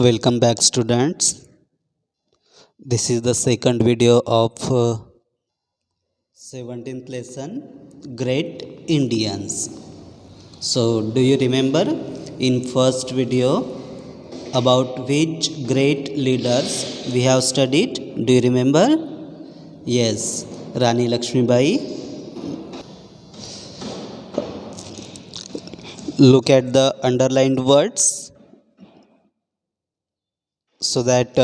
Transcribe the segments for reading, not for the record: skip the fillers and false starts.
Welcome back, students. This is the second video of 17th lesson, Great Indians. So do you remember in first video about which great leaders we have studied? Do you remember? Yes, Rani Lakshmibai. Look at the underlined words so that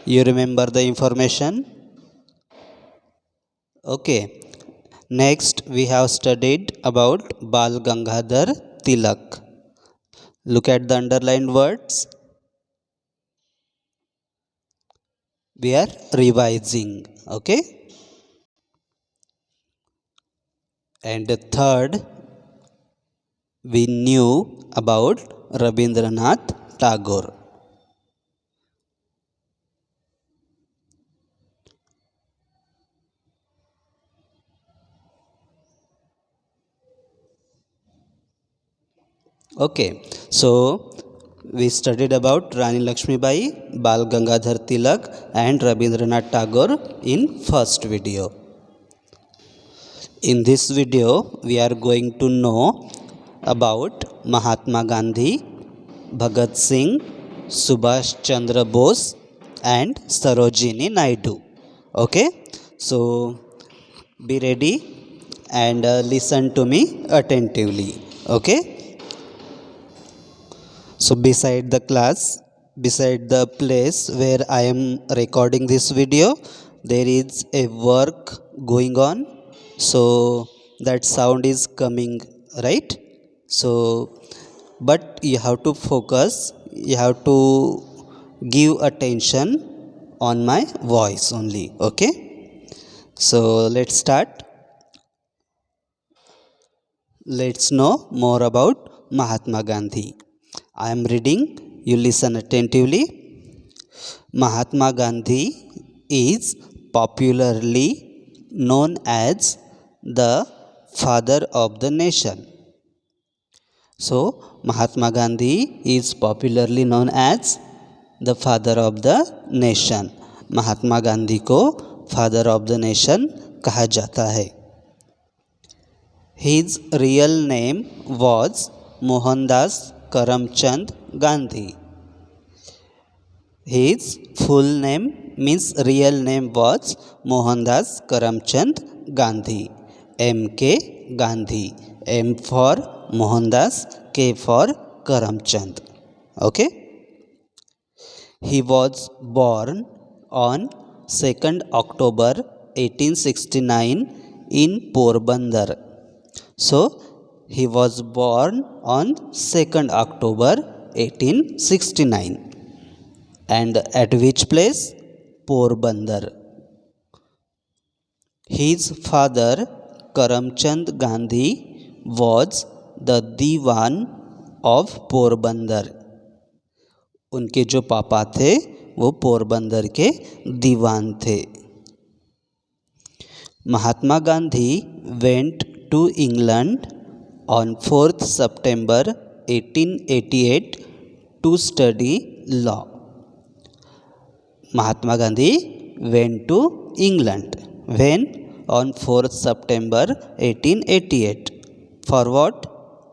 you remember the information. Okay. Next we have studied about Bal Gangadhar Tilak. Look at the underlined words. We are revising. Okay. And the third, we knew about Rabindranath Tagore. Okay, so we studied about Rani Lakshmibai, Bal Gangadhar Tilak and Rabindranath Tagore in first video. In this video, we are going to know about Mahatma Gandhi, Bhagat Singh, Subhash Chandra Bose and Sarojini Naidu. Okay, so be ready and listen to me attentively. Okay. So beside the class, beside the place where I am recording this video, there is a work going on. So that sound is coming, right? So, but you have to focus, you have to give attention on my voice only. Okay. So let's start. Let's know more about Mahatma Gandhi. I am reading, you listen attentively. Mahatma Gandhi is popularly known as the father of the nation. So, Mahatma Gandhi is popularly known as the father of the nation. Mahatma Gandhi को father of the nation कहा जाता है. His real name was Mohandas Karamchand Gandhi. His full name means real name was Mohandas Karamchand Gandhi. M.K. Gandhi. M for Mohandas, K for Karamchand. Okay. He was born on 2nd October 1869 in Porbandar. So, he was born on 2nd October 1869. And at which place? Porbandar. His father Karamchand Gandhi was the Diwan of Porbandar. उनके जो पापा थे वो पोरबंदर के दीवान थे. Mahatma Gandhi went to England on 4th September 1888 to study law. Mahatma Gandhi went to England when? On 4th September 1888. For what?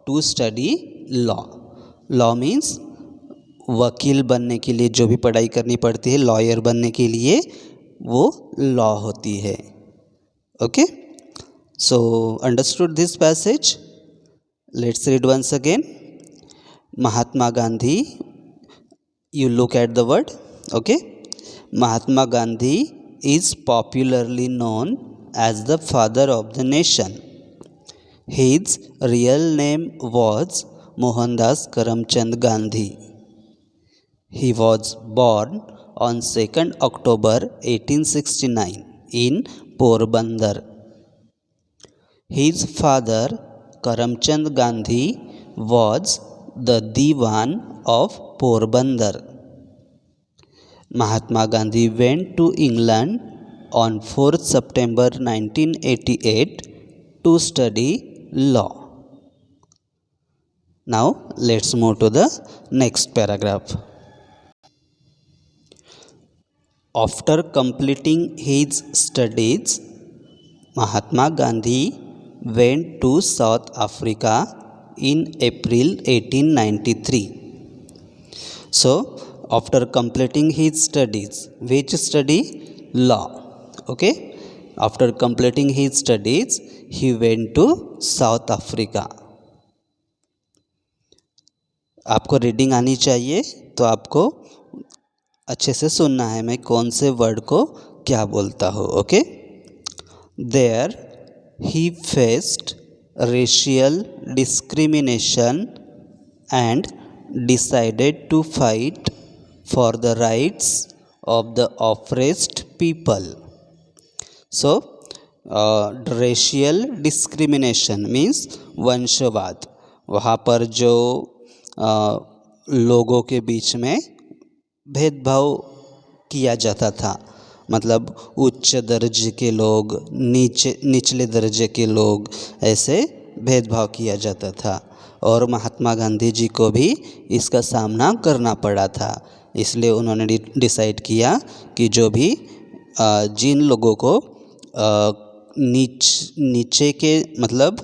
To study law. Law means वकील बनने के लिए जो भी पढ़ाई करनी पड़ती है, लॉयर बनने के लिए वो लॉ होती है. Okay. So, understood this passage? Let's read once again. Mahatma Gandhi, you look at the word, okay? Mahatma Gandhi is popularly known as the father of the nation. His real name was Mohandas Karamchand Gandhi. He was born on 2nd October 1869 in Porbandar. His father Karamchand Gandhi was the Diwan of Porbandar. Mahatma Gandhi went to England on 4th September 1988 to study law. Now let's move to the next paragraph. After completing his studies, Mahatma Gandhi went to South Africa in April 1893. So, after completing his studies, which study? Law. Okay. After completing his studies, he went to South Africa. आपको reading आनी चाहिए, तो आपको अच्छे से सुनना है मैं कौन से वर्ड को क्या बोलता हूँ. Okay. There he faced racial discrimination and decided to fight for the rights of the oppressed people. So, racial discrimination means वंशवाद. वहाँ पर जो लोगों के बीच में भेदभाव किया जाता था, मतलब उच्च दर्जे के लोग, निचले दर्जे के लोग, ऐसे भेदभाव किया जाता था. और महात्मा गांधी जी को भी इसका सामना करना पड़ा था. इसलिए उन्होंने डिसाइड किया कि जो भी जिन लोगों को नीचे के मतलब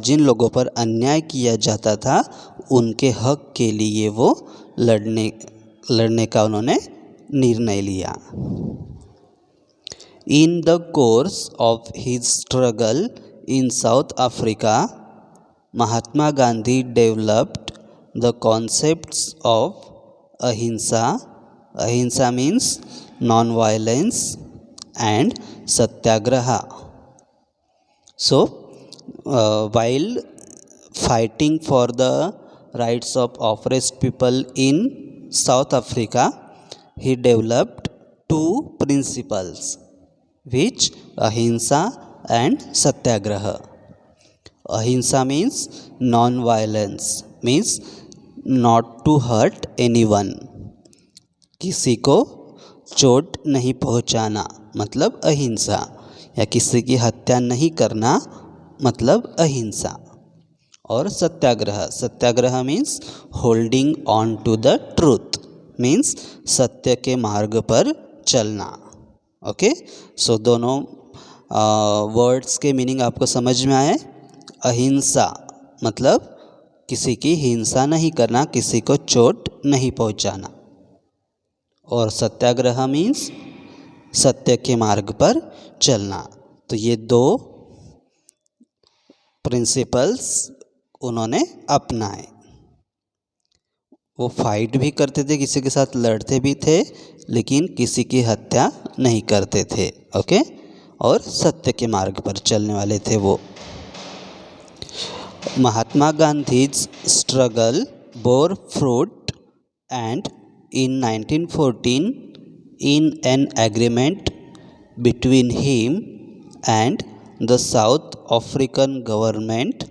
जिन लोगों पर अन्याय किया जाता था, उनके हक के लिए वो लड़ने का उन्होंने निर्णय लिया. In the course of his struggle in south Africa, Mahatma Gandhi developed the concepts of अहिंसा. अहिंसा means non-violence and satyagraha. So, while fighting for the rights of oppressed people in South Africa, he developed two principles, which ahimsa and satyagraha. Ahimsa means non-violence, means not to hurt anyone. किसी को चोट नहीं पहुंचाना मतलब अहिंसा, या किसी की हत्या नहीं करना मतलब अहिंसा. और satyagraha, satyagraha means holding on to the truth, means सत्य के मार्ग पर चलना. ओके. सो दोनों वर्ड्स के मीनिंग आपको समझ में आए. अहिंसा मतलब किसी की हिंसा नहीं करना, किसी को चोट नहीं पहुंचाना. और सत्याग्रह मीन्स सत्य के मार्ग पर चलना. तो ये दो प्रिंसिपल्स उन्होंने अपनाए. वो फाइट भी करते थे, किसी के साथ लड़ते भी थे, लेकिन किसी की हत्या नहीं करते थे. ओके. और सत्य के मार्ग पर चलने वाले थे वो. Mahatma Gandhi's struggle bore fruit, and in 1914, in an agreement between him and the South African government,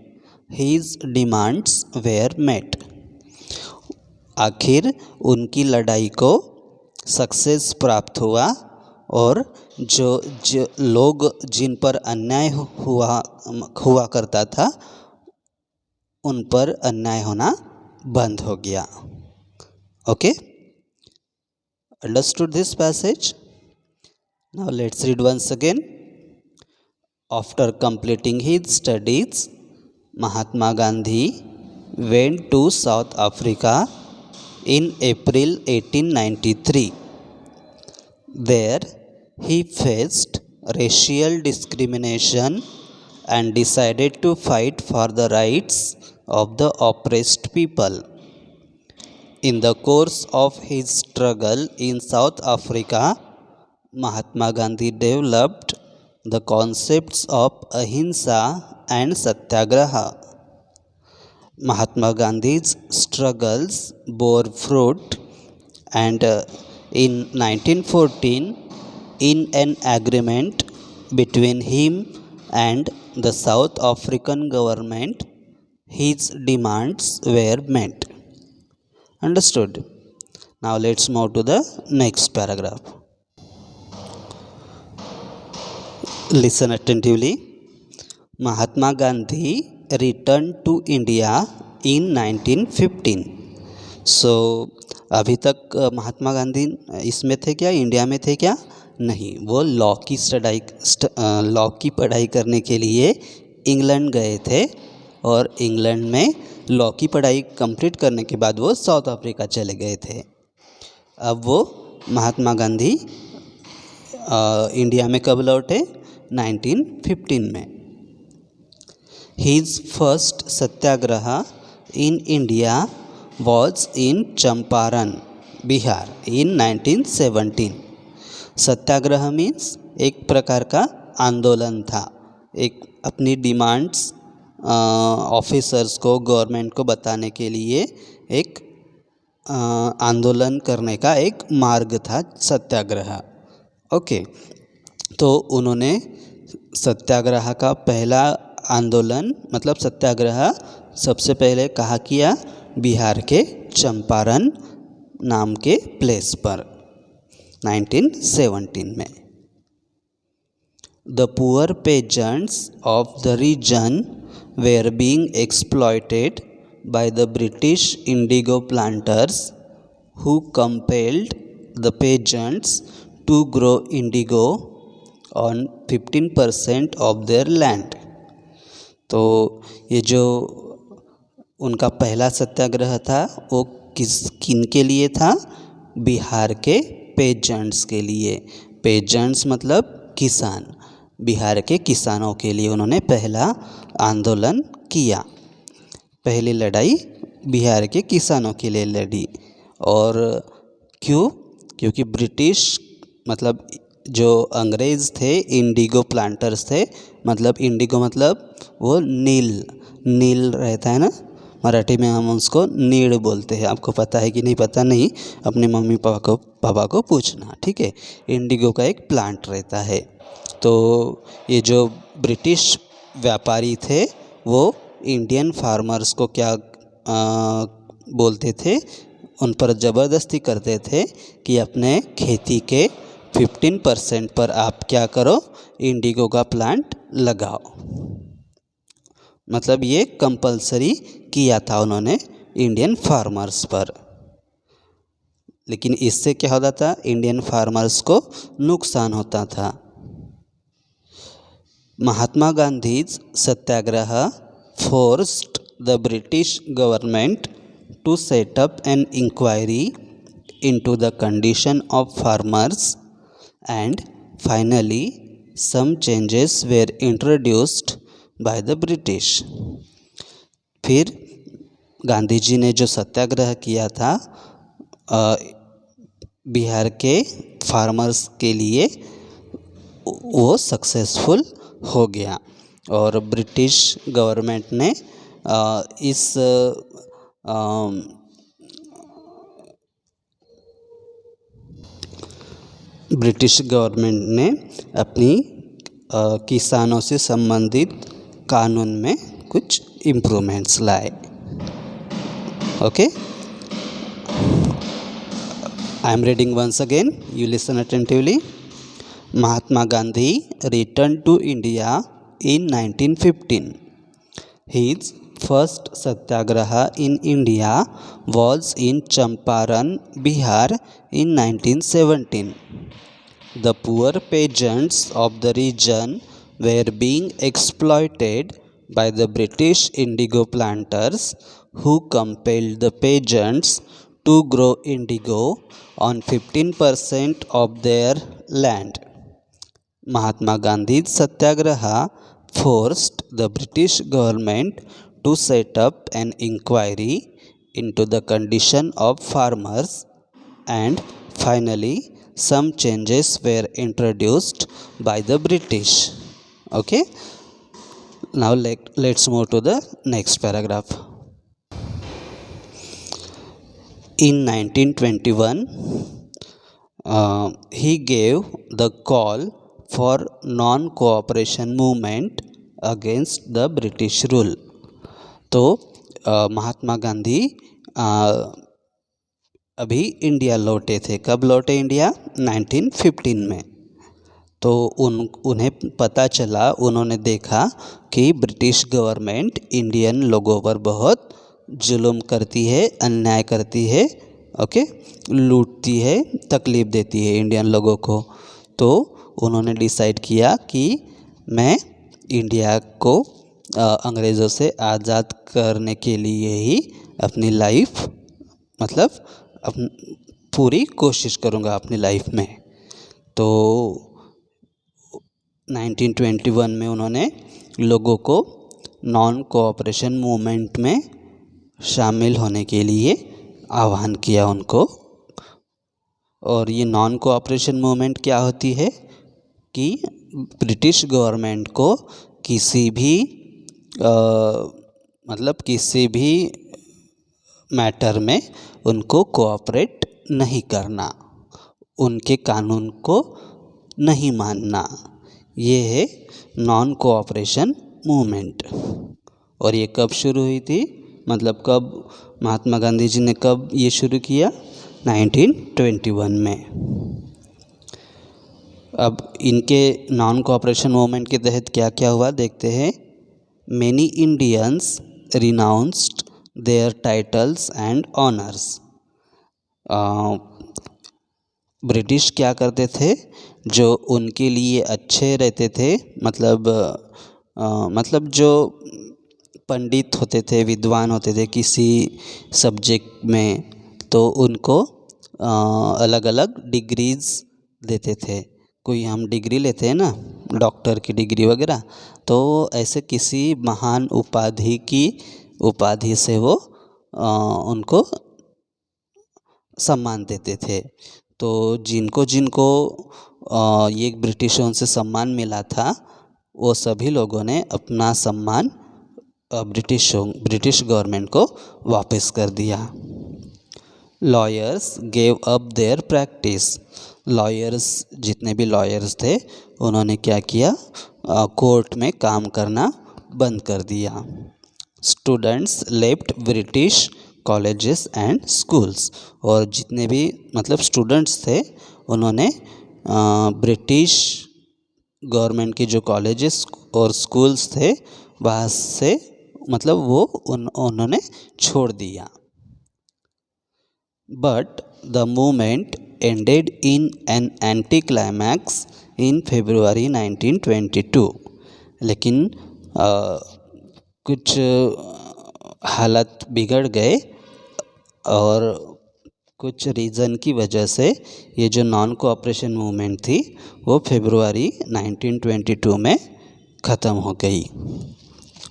his demands were met. आखिर उनकी लड़ाई को सक्सेस प्राप्त हुआ, और जो लोग जिन पर अन्याय हुआ करता था, उन पर अन्याय होना बंद हो गया. Okay. Understood this passage? Now let's read once again. After completing his studies, Mahatma Gandhi went to South Africa in April 1893. There he faced racial discrimination and decided to fight for the rights of the oppressed people. In the course of his struggle in South Africa, Mahatma Gandhi developed the concepts of ahimsa and satyagraha. Mahatma Gandhi's struggles bore fruit, and in 1914, in an agreement between him and the South African government, his demands were met. Understood? Now let's move to the next paragraph. Listen attentively. Mahatma Gandhi returned to India in 1915. So अभी तक महात्मा गांधी इसमें थे क्या, India में थे क्या? नहीं, वो लॉ की पढ़ाई करने के लिए इंग्लैंड गए थे और इंग्लैंड में लॉ की पढ़ाई कंप्लीट करने के बाद वो साउथ अफ्रीका चले गए थे। अब वो महात्मा गांधी इंडिया में कब लौटे? 1915 में। His first Satyagraha in India was in Champaran, Bihar in 1917। Satyagraha means एक प्रकार का आंदोलन था, एक अपनी डिमांड्स ऑफिसर्स को, गवर्नमेंट को बताने के लिए एक आंदोलन करने का एक मार्ग था सत्याग्रह। ओके, तो उन्होंने सत्याग्रह का पहला आंदोलन मतलब सत्याग्रह सबसे पहले कहाँ किया? बिहार के चंपारण नाम के प्लेस पर 1917 में। The poor peasants of the region were being exploited by the British indigo planters who compelled the peasants to grow indigo on 15% of their land। तो ये जो उनका पहला सत्याग्रह था वो किन के लिए था? बिहार के पेजेंट्स के लिए। पेजेंट्स मतलब किसान, बिहार के किसानों के लिए उन्होंने पहला आंदोलन किया। पहली लड़ाई बिहार के किसानों के लिए लड़ी। और क्यों? क्योंकि ब्रिटिश मतलब जो अंग्रेज़ थे, इंडिगो प्लांटर्स थे, मतलब इंडिगो मतलब वो नील रहता है ना, मराठी में हम उसको नीड़ बोलते हैं। आपको पता है कि नहीं पता नहीं, अपने मम्मी पापा को पूछना, ठीक है। इंडिगो का एक प्लांट रहता है। तो ये जो ब्रिटिश व्यापारी थे वो इंडियन फार्मर्स को क्या बोलते थे, उन पर ज़बरदस्ती करते थे कि अपने खेती के 15% पर आप क्या करो, इंडिगो का प्लांट लगाओ। मतलब ये कंपलसरी किया था उन्होंने इंडियन फार्मर्स पर। लेकिन इससे क्या होता था? इंडियन फार्मर्स को नुकसान होता था। महात्मा गांधी's सत्याग्रह forced the British government to set up an inquiry into the condition of farmers and finally some changes were introduced by the British। फिर गांधी जी ने जो सत्याग्रह किया था बिहार के फार्मर्स के लिए, वो सक्सेसफुल हो गया और ब्रिटिश गवर्नमेंट ने अपनी किसानों से संबंधित कानून में कुछ इम्प्रूवमेंट्स लाए। Okay, I am reading once again, you listen attentively. Mahatma Gandhi returned to India in 1915. His first satyagraha in India was in Champaran, Bihar in 1917. The poor peasants of the region were being exploited by the British indigo planters who compelled the peasants to grow indigo on 15% of their land। Mahatma Gandhi's Satyagraha forced the British government to set up an inquiry into the condition of farmers and finally some changes were introduced by the British। Okay, now let's move to the next paragraph। In 1921 he gave the call for non-cooperation movement against the British rule। तो महात्मा गांधी अभी India लौटे थे। कब लौटे India? 1915 में। तो उन्हें पता चला, उन्होंने देखा कि ब्रिटिश गवर्नमेंट इंडियन लोगों पर बहुत जुल्म करती है, अन्याय करती है, ओके, लूटती है, तकलीफ़ देती है इंडियन लोगों को। तो उन्होंने डिसाइड किया कि मैं इंडिया को अंग्रेज़ों से आज़ाद करने के लिए ही अपनी लाइफ मतलब पूरी कोशिश करूँगा अपनी लाइफ में। तो 1921 में उन्होंने लोगों को नॉन कोऑपरेशन मूवमेंट में शामिल होने के लिए आह्वान किया उनको। और ये नॉन कोऑपरेशन मूवमेंट क्या होती है कि ब्रिटिश गवर्नमेंट को किसी भी किसी भी मैटर में उनको कोऑपरेट नहीं करना, उनके कानून को नहीं मानना, ये है नॉन कोऑपरेशन मूवमेंट। और ये कब शुरू हुई थी, मतलब कब महात्मा गांधी जी ने कब ये शुरू किया, 1921 में। अब इनके नॉन कोऑपरेशन मूवमेंट के तहत क्या क्या हुआ देखते हैं। Many Indians renounced their titles and honours. British क्या करते थे, जो उनके लिए अच्छे रहते थे, मतलब जो पंडित होते थे, विद्वान होते थे किसी सब्जेक्ट में, तो उनको अलग अलग डिग्रीज़ देते थे। कोई हम डिग्री लेते हैं ना, डॉक्टर की डिग्री वगैरह, तो ऐसे किसी महान उपाधि से वो उनको सम्मान देते थे। तो जिनको जिनको ये ब्रिटिशों से सम्मान मिला था, वो सभी लोगों ने अपना सम्मान ब्रिटिश गवर्नमेंट को वापस कर दिया। Lawyers gave up their practice. Lawyers, जितने भी लॉयर्स थे, उन्होंने क्या किया, कोर्ट में काम करना बंद कर दिया। Students left British colleges and schools. और जितने भी स्टूडेंट्स थे, उन्होंने ब्रिटिश गवर्नमेंट के जो कॉलेजेस और स्कूल्स थे, वहाँ से उन्होंने छोड़ दिया। But the movement ended in an anti climax in February 1922। लेकिन कुछ हालत बिगड़ गए और कुछ रीज़न की वजह से ये जो नॉन कोऑपरेशन मूवमेंट थी, वो February 1922 में ख़त्म हो गई।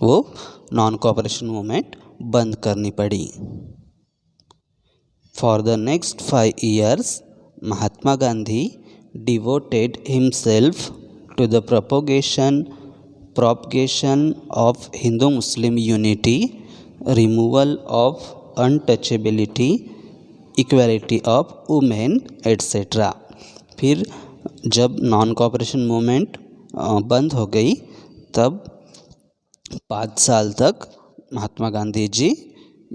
वो नॉन कोऑपरेशन मूवमेंट बंद करनी पड़ी। For the next 5 years, Mahatma Gandhi devoted himself to the propagation of Hindu-Muslim unity, removal of untouchability, equality of women, etc. फिर जब नॉन कोऑपरेशन मूवमेंट बंद हो गई, तब 5 साल तक महात्मा गांधी जी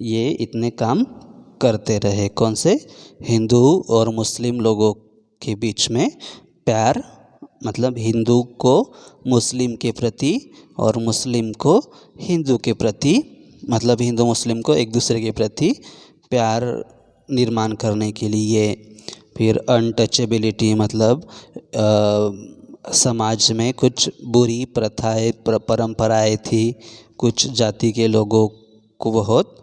ये इतने काम करते रहे। कौन से, हिंदू और मुस्लिम लोगों के बीच में प्यार, हिंदू को मुस्लिम के प्रति और मुस्लिम को हिंदू के प्रति, हिंदू मुस्लिम को एक दूसरे के प्रति प्यार निर्माण करने के लिए। फिर अनटचेबिलिटी, समाज में कुछ बुरी प्रथाएं परंपराएं थी, कुछ जाति के लोगों को बहुत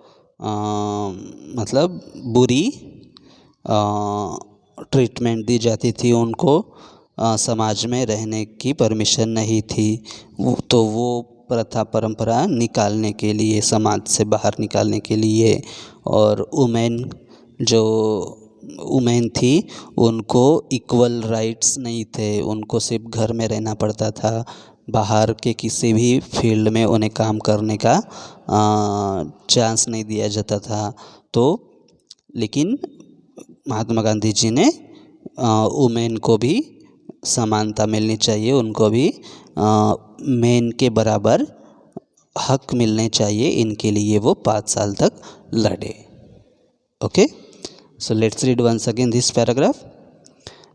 बुरी ट्रीटमेंट दी जाती थी, उनको समाज में रहने की परमिशन नहीं थी। तो वो प्रथा परंपरा निकालने के लिए, समाज से बाहर निकालने के लिए, और वुमेन थी, उनको इक्वल राइट्स नहीं थे, उनको सिर्फ घर में रहना पड़ता था, बाहर के किसी भी फील्ड में उन्हें काम करने का चांस नहीं दिया जाता था। तो लेकिन महात्मा गांधी जी ने वुमेन को भी समानता मिलनी चाहिए, उनको भी मेन के बराबर हक मिलने चाहिए, इनके लिए वो 5 साल तक लड़े। Okay, so let's read once again this paragraph.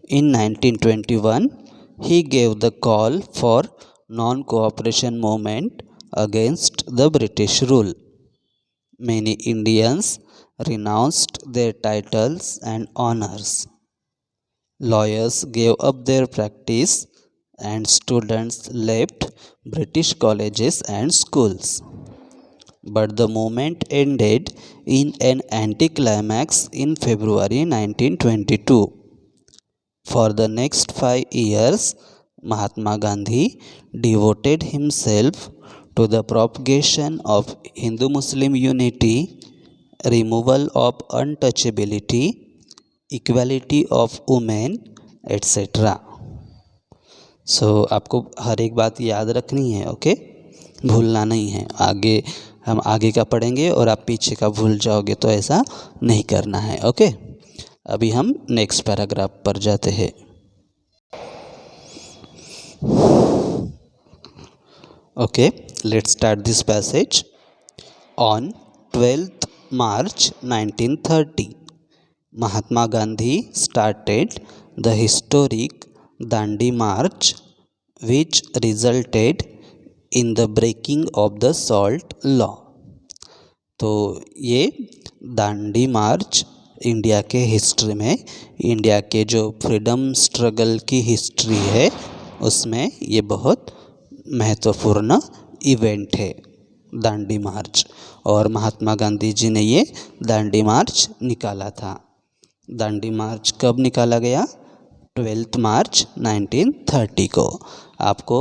In 1921, he gave the call for non-cooperation movement against the British rule. Many Indians renounced their titles and honors. Lawyers gave up their practice and students left British colleges and schools. But the movement ended in an anticlimax in February 1922. For the next 5 years, Mahatma Gandhi devoted himself to the propagation of Hindu-Muslim unity, removal of untouchability, equality of women etcetera. So आपको हर एक बात याद रखनी है, okay, भूलना नहीं है. आगे हम आगे का पढ़ेंगे और आप पीछे का भूल जाओगे, तो ऐसा नहीं करना है, ओके. अभी हम नेक्स्ट पैराग्राफ पर जाते हैं. Okay, let's start this passage. On 12th March 1930, Mahatma Gandhi started the historic Dandi March, which resulted in the breaking of the Salt Law. तो ये दांडी मार्च इंडिया के हिस्ट्री में, इंडिया के जो फ्रीडम स्ट्रगल की हिस्ट्री है उसमें ये बहुत महत्वपूर्ण इवेंट है, दांडी मार्च. और महात्मा गांधी जी ने ये दांडी मार्च निकाला था. दांडी मार्च कब निकाला गया? 12th March 1930 को. आपको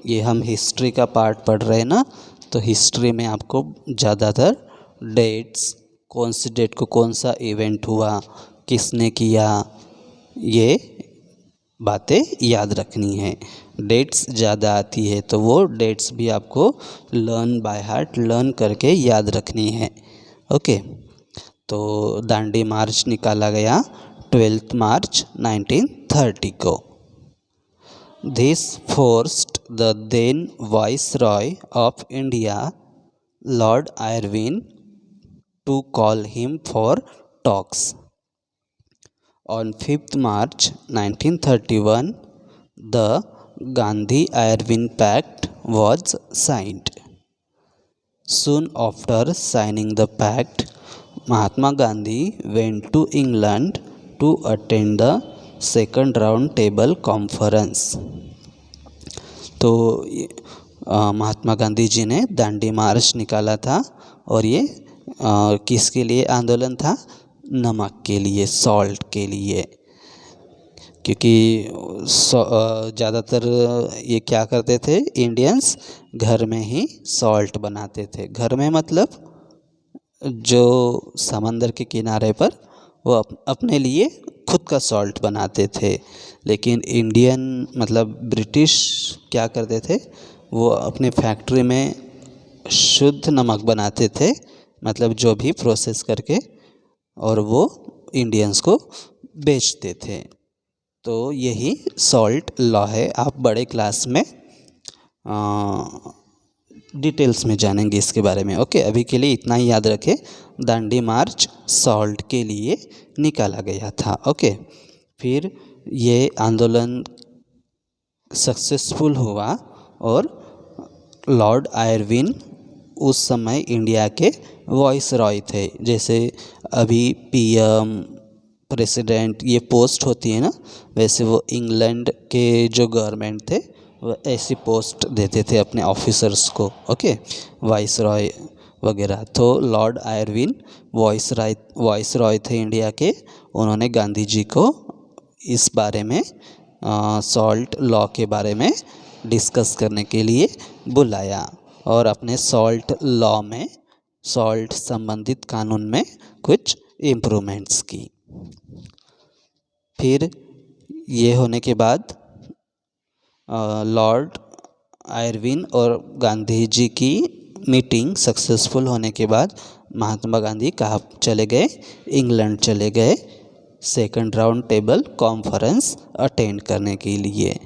ये हम हिस्ट्री का पार्ट पढ़ रहे हैं ना, तो हिस्ट्री में आपको ज़्यादातर डेट्स, कौन सी डेट को कौन सा इवेंट हुआ, किसने किया, ये बातें याद रखनी है. डेट्स ज़्यादा आती है तो वो डेट्स भी आपको लर्न बाय हार्ट, लर्न करके याद रखनी है, ओके. तो दांडी मार्च निकाला गया 12th March 1930 को. This forced the then viceroy of India, Lord Irwin, to call him for talks. On 5th March 1931, द Gandhi-Irwin Pact was signed. Soon after signing the pact, Mahatma Gandhi went to England to attend the second round table conference. तो महात्मा गांधी जी ने दांडी मार्च निकाला था और ये किसके लिए आंदोलन था? नमक के लिए, सॉल्ट के लिए. क्योंकि ज़्यादातर ये क्या करते थे, इंडियंस घर में ही सॉल्ट बनाते थे. घर में मतलब जो समंदर के किनारे पर वो अपने लिए खुद का सॉल्ट बनाते थे. लेकिन इंडियन मतलब ब्रिटिश क्या करते थे, वो अपने फैक्ट्री में शुद्ध नमक बनाते थे, मतलब जो भी प्रोसेस करके, और वो इंडियंस को बेचते थे. तो यही सॉल्ट लॉ है. आप बड़े क्लास में डिटेल्स में जानेंगे इसके बारे में, ओके. अभी के लिए इतना ही याद रखें, दांडी मार्च सॉल्ट के लिए निकाला गया था, ओके. फिर ये आंदोलन सक्सेसफुल हुआ और लॉर्ड आयरविन उस समय इंडिया के वाइसरॉय थे. जैसे अभी पीएम, प्रेसिडेंट, ये पोस्ट होती है ना, वैसे वो इंग्लैंड के जो गवर्नमेंट थे वो ऐसी पोस्ट देते थे अपने ऑफिसर्स को, ओके, वाइसरॉय वगैरह. तो लॉर्ड आयरविन वाइसरॉय थे इंडिया के. उन्होंने गांधी जी को इस बारे में, सॉल्ट लॉ के बारे में डिस्कस करने के लिए बुलाया और अपने सॉल्ट लॉ में, सॉल्ट संबंधित कानून में कुछ इम्प्रूवमेंट्स की. फिर ये होने के बाद लॉर्ड आयरविन और गांधी जी की मीटिंग सक्सेसफुल होने के बाद महात्मा गांधी कहाँ चले गए? इंग्लैंड चले गए second round table conference attend करने के लिए.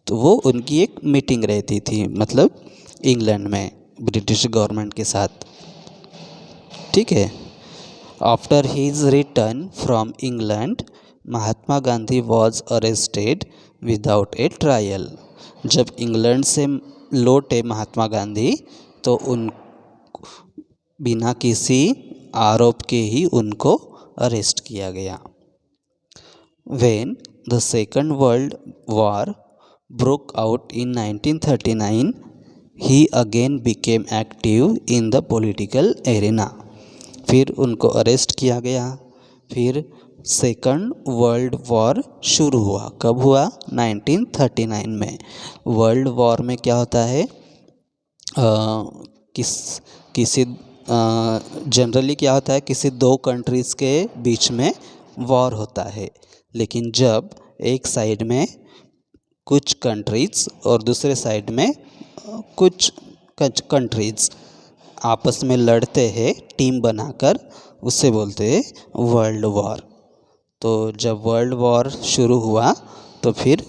तो वो उनकी एक मीटिंग रहती थी, मतलब इंग्लैंड में ब्रिटिश गवर्नमेंट के साथ, ठीक है. After his return from England, Mahatma Gandhi was arrested without A trial. जब इंग्लैंड से लौटे महात्मा गांधी तो उन बिना किसी आरोप के ही उनको अरेस्ट किया गया। When the Second World War broke out in 1939, he again became active in the political arena. फिर उनको अरेस्ट किया गया। फिर सेकंड वर्ल्ड वॉर शुरू हुआ। कब हुआ? 1939 में। वर्ल्ड वॉर में क्या होता है, किसी जनरली क्या होता है, किसी दो कंट्रीज़ के बीच में वॉर होता है। लेकिन जब एक साइड में कुछ कंट्रीज़ और दूसरे साइड में कुछ कंट्रीज़ आपस में लड़ते हैं टीम बनाकर, उससे बोलते हैं वर्ल्ड वॉर। तो जब वर्ल्ड वॉर शुरू हुआ तो फिर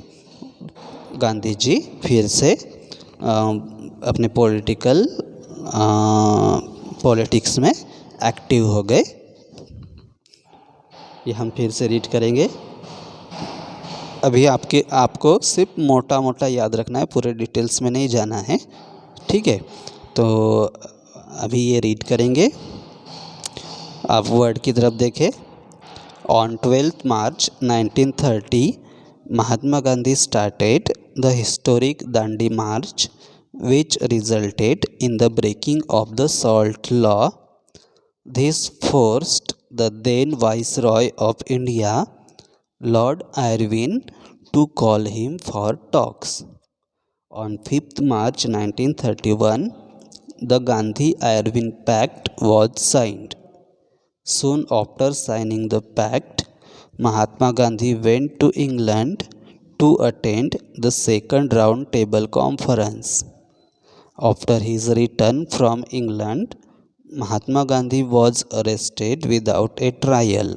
गांधी जी फिर से अपने पॉलिटिक्स में एक्टिव हो गए। ये हम फिर से रीड करेंगे। अभी आपको सिर्फ मोटा मोटा याद रखना है, पूरे डिटेल्स में नहीं जाना है, ठीक है। तो अभी ये रीड करेंगे, आप वर्ड की तरफ देखें। On 12 March 1930 Mahatma Gandhi started the historic Dandi March which resulted in the breaking of the SALT law. This forced the then Viceroy of India, Lord Irwin, to call him for talks. On 5th March 1931, the Gandhi-Irwin Pact was signed. Soon after signing the pact, Mahatma Gandhi went to England to attend the second round table conference. After his return from England, Mahatma Gandhi was arrested without a trial.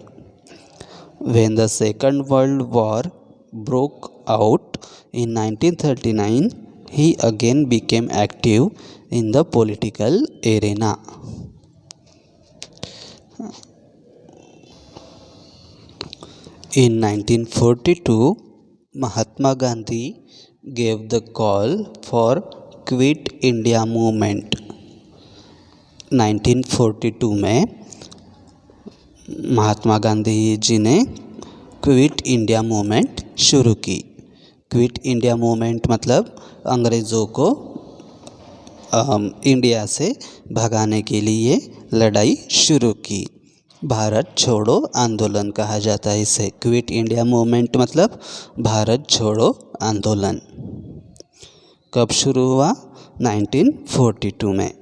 When the Second World War broke out in 1939, he again became active in the political arena. In 1942, Mahatma Gandhi gave the call for quit India movement. 1942 में महात्मा गांधी जी ने quit India movement शुरू की। Quit India movement मतलब अंग्रेज़ों को India से भगाने के लिए लड़ाई शुरू की। भारत छोड़ो आंदोलन कहा जाता है इसे। क्विट इंडिया मूवमेंट मतलब भारत छोड़ो आंदोलन। कब शुरू हुआ? 1942 में।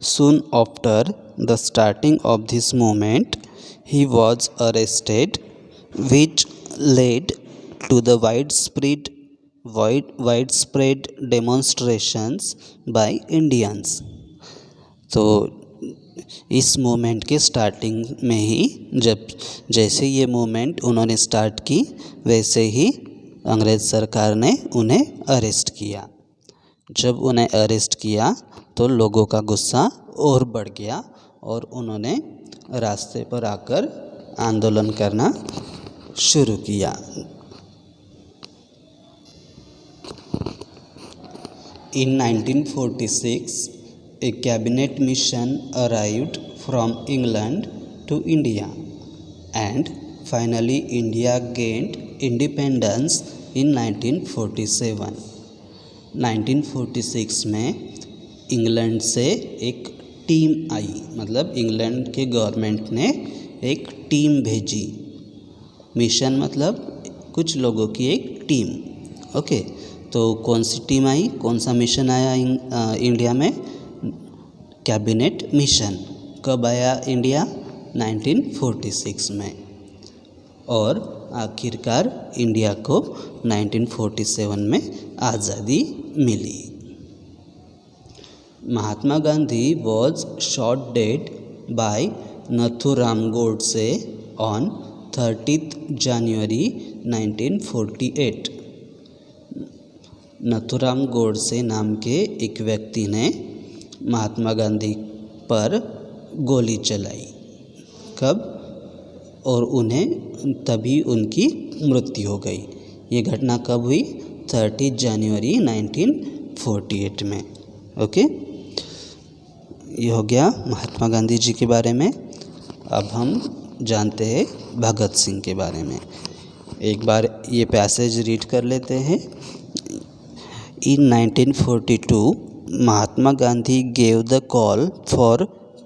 Soon after the starting of this movement, he was arrested, which led to the widespread demonstrations by Indians. तो इस मूवमेंट के स्टार्टिंग में ही जैसे ये मूवमेंट उन्होंने स्टार्ट की, वैसे ही अंग्रेज़ सरकार ने उन्हें अरेस्ट किया। जब उन्हें अरेस्ट किया तो लोगों का गुस्सा और बढ़ गया और उन्होंने रास्ते पर आकर आंदोलन करना शुरू किया। In 1946, a cabinet mission arrived from England to India, and finally India gained independence in 1947. 1946 में इंग्लैंड से एक टीम आई, मतलब इंग्लैंड के गवर्नमेंट ने एक टीम भेजी। मिशन मतलब कुछ लोगों की एक टीम। ओके, तो कौन सी टीम आई, कौन सा मिशन आया इंडिया में? Cabinet mission. कब आया इंडिया? 1946 में। और आखिरकार इंडिया को 1947 में आज़ादी मिली। Mahatma Gandhi was shot dead by Nathuram Godse on 30th January 1948। Nathuram Godse नाम के एक व्यक्ति ने महात्मा गांधी पर गोली चलाई। कब? और उन्हें तभी उनकी मृत्यु हो गई। ये घटना कब हुई? 30 जनवरी 1948 में। ओके, ये हो गया महात्मा गांधी जी के बारे में। अब हम जानते हैं भगत सिंह के बारे में। एक बार ये पैसेज रीड कर लेते हैं। इन 1942 Mahatma Gandhi gave the call for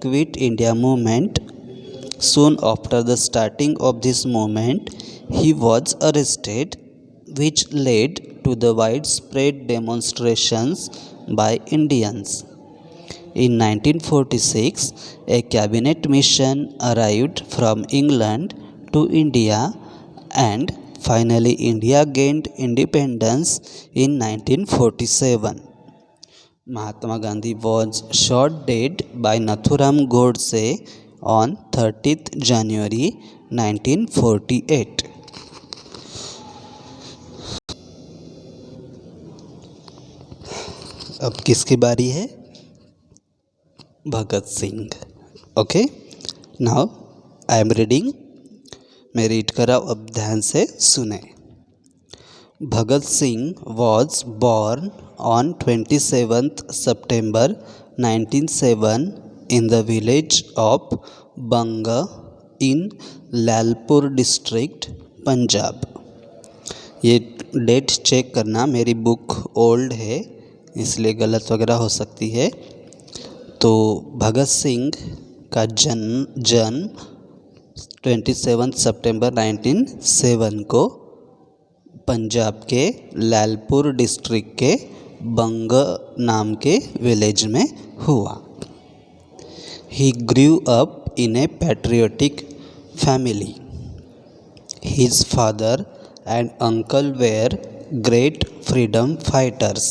Quit India movement. Soon after the starting of this movement, he was arrested, which led to the widespread demonstrations by Indians. In 1946, a cabinet mission arrived from England to India, and finally India gained independence in 1947. Mahatma Gandhi was shot dead by Nathuram Godse on 30th January 1948. अब किसकी बारी है? Bhagat Singh. Okay, now I am reading. मैं read कर रहा हूँ, अब ध्यान से सुने। Bhagat Singh was born on 27th September 1907 in the village of Banga in Lalpur district Punjab. ये डेट चेक करना, मेरी बुक ओल्ड है इसलिए गलत वगैरह हो सकती है। तो भगत सिंह का जन्म 27 सितंबर 1907 को पंजाब के लालपुर डिस्ट्रिक्ट के बंग नाम के विलेज में हुआ। He grew up in a patriotic family. His father and uncle were great freedom fighters.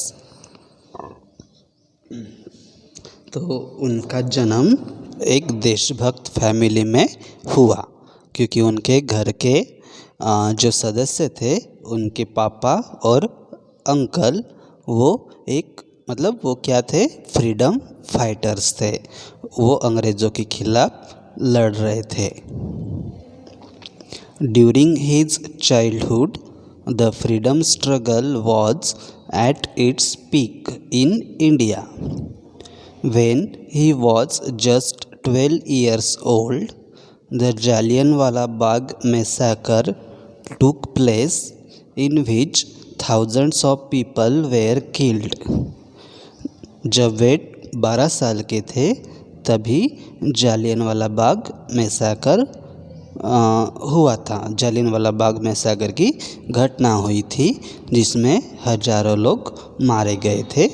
तो उनका जन्म एक देशभक्त फैमिली में हुआ, क्योंकि उनके घर के जो सदस्य थे, उनके पापा और अंकल, वो एक वो क्या थे? फ्रीडम फाइटर्स थे। वो अंग्रेज़ों के खिलाफ लड़ रहे थे। During his childhood the freedom struggle was at its peak in India. When he was just 12 years old, the Jallianwala Bagh massacre took place, in which thousands of people were killed. जब वे 12 साल के थे तभी जालियनवाला बाग मैसाकर हुआ था। जालियनवाला बाग मैसाकर की घटना हुई थी, जिसमें हजारों लोग मारे गए थे।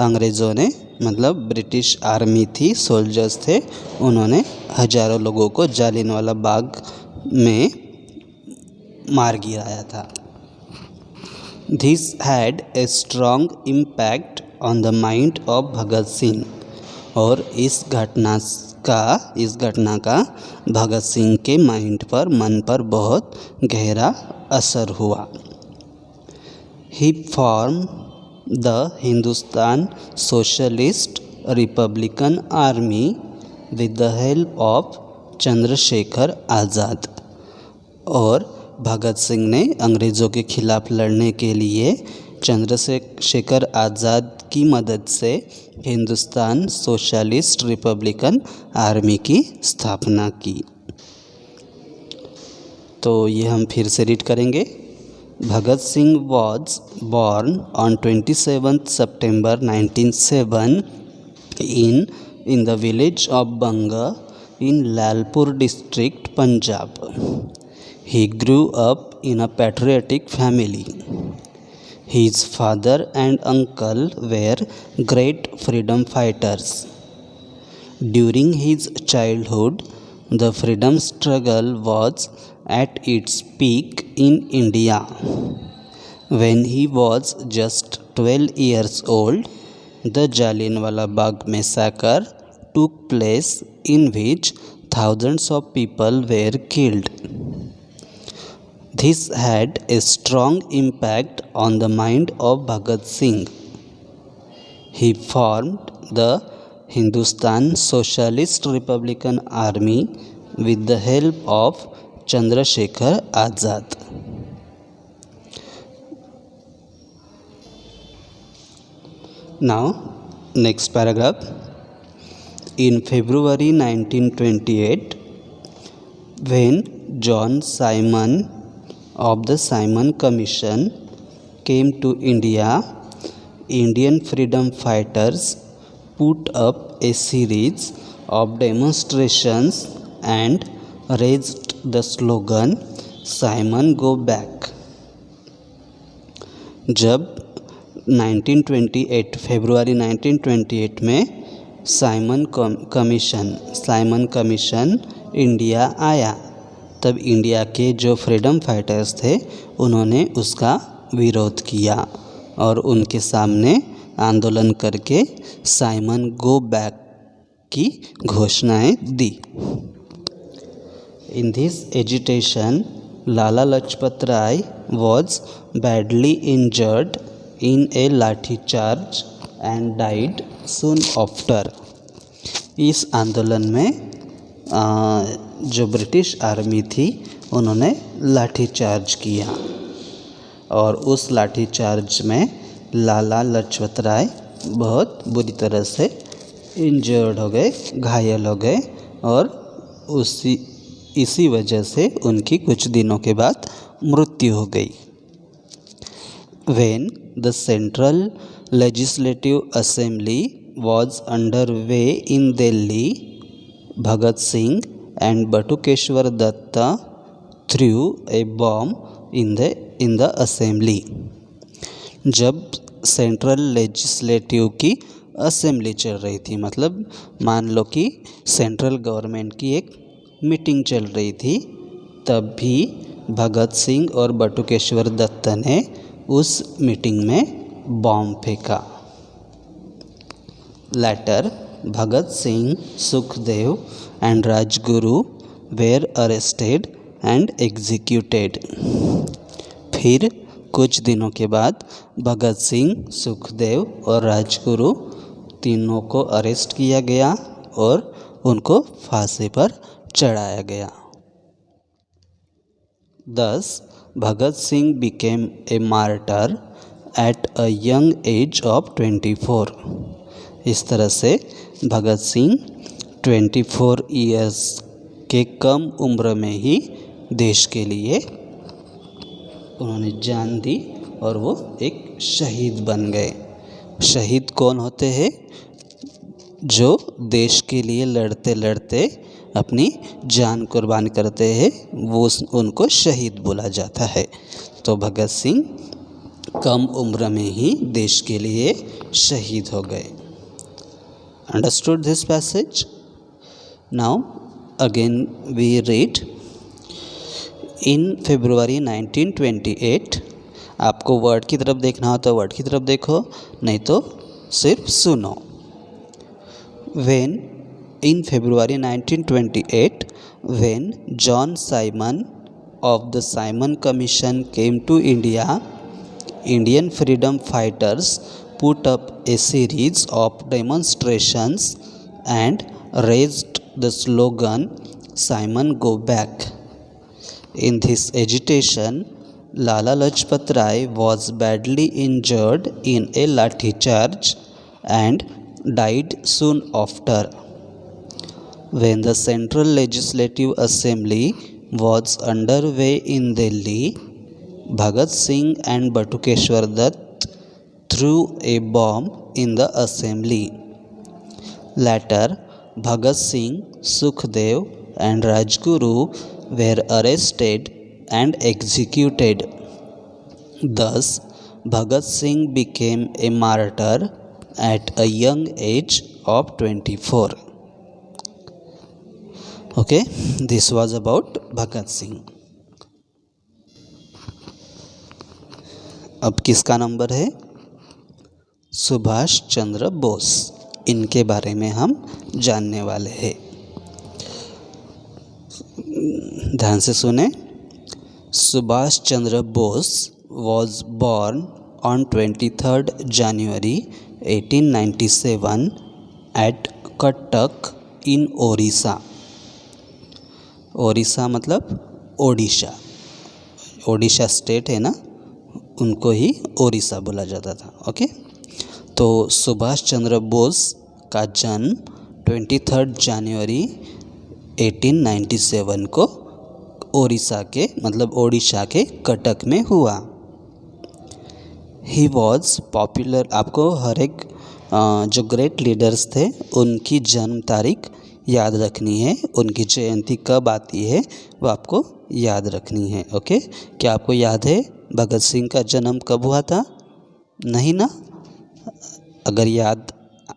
अंग्रेज़ों ने ब्रिटिश आर्मी थी, सोल्जर्स थे, उन्होंने हजारों लोगों को जालियनवाला बाग में मार गिराया था। This had a strong impact on the mind of Bhagat Singh. और इस घटना का भगत सिंह के मन पर बहुत गहरा असर हुआ। He formed the Hindustan Socialist Republican Army with the help of Chandrashekhar Azad. और भगत सिंह ने अंग्रेज़ों के खिलाफ लड़ने के लिए चंद्रशेखर आज़ाद की मदद से हिंदुस्तान सोशलिस्ट रिपब्लिकन आर्मी की स्थापना की। तो ये हम फिर से रीड करेंगे। Bhagat Singh was born on 27 September 1907 in the village of Banga in Lalpur district, Punjab. He grew up in a patriotic family. His father and uncle were great freedom fighters. During his childhood, the freedom struggle was at its peak in India. When he was just 12 years old, the Jallianwala Bagh massacre took place, in which thousands of people were killed. This had a strong impact on the mind of Bhagat Singh. He formed the Hindustan Socialist Republican Army with the help of Chandrasekhar Azad. Now, next paragraph. In February 1928, when John Simon of the Simon Commission came to India, Indian freedom fighters put up a series of demonstrations and raised the slogan "Simon Go Back." जब 1928 फरवरी 1928 में Simon commission India आया, तब India के जो freedom fighters थे उन्होंने उसका विरोध किया और उनके सामने आंदोलन करके साइमन गो बैक की घोषणाएं दी। In this agitation Lala Lajpat Rai was badly injured in a lathi charge and died soon after। इस आंदोलन में जो ब्रिटिश आर्मी थी उन्होंने लाठी चार्ज किया और उस लाठी चार्ज में लाला लाजपत राय बहुत बुरी तरह से इंजर्ड हो गए, घायल हो गए और इसी वजह से उनकी कुछ दिनों के बाद मृत्यु हो गई। When the Central Legislative Assembly was underway in Delhi, Bhagat Singh and Batukeshwar Datta threw a bomb in the assembly। जब सेंट्रल लेजिस्लेटिव की असेंबली चल रही थी, मतलब मान लो कि सेंट्रल गवर्नमेंट की एक मीटिंग चल रही थी, तब भी भगत सिंह और बटुकेश्वर दत्त ने उस मीटिंग में बॉम्ब फेंका। Later Bhagat Singh, Sukhdev and Rajguru were arrested and executed. फिर कुछ दिनों के बाद भगत सिंह, सुखदेव और राजगुरु तीनों को अरेस्ट किया गया और उनको फांसी पर चढ़ाया गया। Thus, Bhagat Singh became a martyr at a young age of 24। इस तरह से भगत सिंह 24 ईयर्स के कम उम्र में ही देश के लिए उन्होंने जान दी और वो एक शहीद बन गए। शहीद कौन होते हैं? जो देश के लिए लड़ते लड़ते अपनी जान कुर्बान करते हैं, वो उनको शहीद बोला जाता है। तो भगत सिंह कम उम्र में ही देश के लिए शहीद हो गए। Understood this passage? Now again we read in February 1928। आपको वर्ड की तरफ देखना हो तो वर्ड की तरफ देखो, नहीं तो सिर्फ सुनो। When in February 1928, when John Simon of the Simon Commission came to India, Indian freedom fighters put up a series of demonstrations and raised the slogan "Simon Go Back." In this agitation, Lala Lajpat Rai was badly injured in a lathi charge and died soon after। When the Central Legislative Assembly was underway in Delhi, Bhagat Singh and Batukeshwar Dutt threw a bomb in the assembly. Later, Bhagat Singh, Sukhdev and Rajguru were arrested and executed. Thus, Bhagat Singh became a martyr at a young age of 24। Okay, this was about Bhagat Singh। अब किसका number है? सुभाष चंद्र बोस। इनके बारे में हम जानने वाले हैं। ध्यान से सुने। Subhash Chandra Bose was born on 23rd January 1897 at Cuttack in Orissa। Odisha मतलब ओडिशा, ओडिशा स्टेट है ना, उनको ही ओडिशा बोला जाता था। ओके, तो सुभाष चंद्र बोस का जन्म 23 जनवरी 1897 को ओडिशा के कटक में हुआ। He was popular. आपको हर एक जो ग्रेट लीडर्स थे उनकी जन्म तारीख याद रखनी है, उनकी जयंती कब आती है वो आपको याद रखनी है। ओके, क्या आपको याद है भगत सिंह का जन्म कब हुआ था? नहीं ना? अगर याद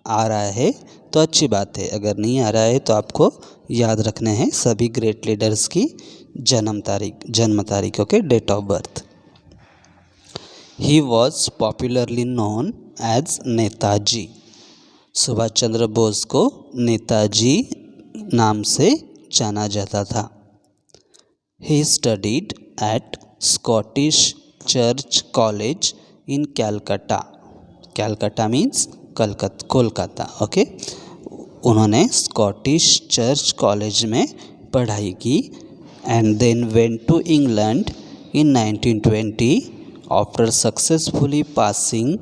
आ रहा है तो अच्छी बात है, अगर नहीं आ रहा है तो आपको याद रखने हैं सभी ग्रेट लीडर्स की जन्म तारीख। Okay, date of birth. He was popularly known as Netaji. Subhash Chandra Bose को नेताजी नाम से जाना जाता था। He studied at Scottish church college in Calcutta. Calcutta means Kolkata. Okay, उन्होंने स्कॉटिश चर्च कॉलेज में पढ़ाई की and then went to England in 1920 after successfully passing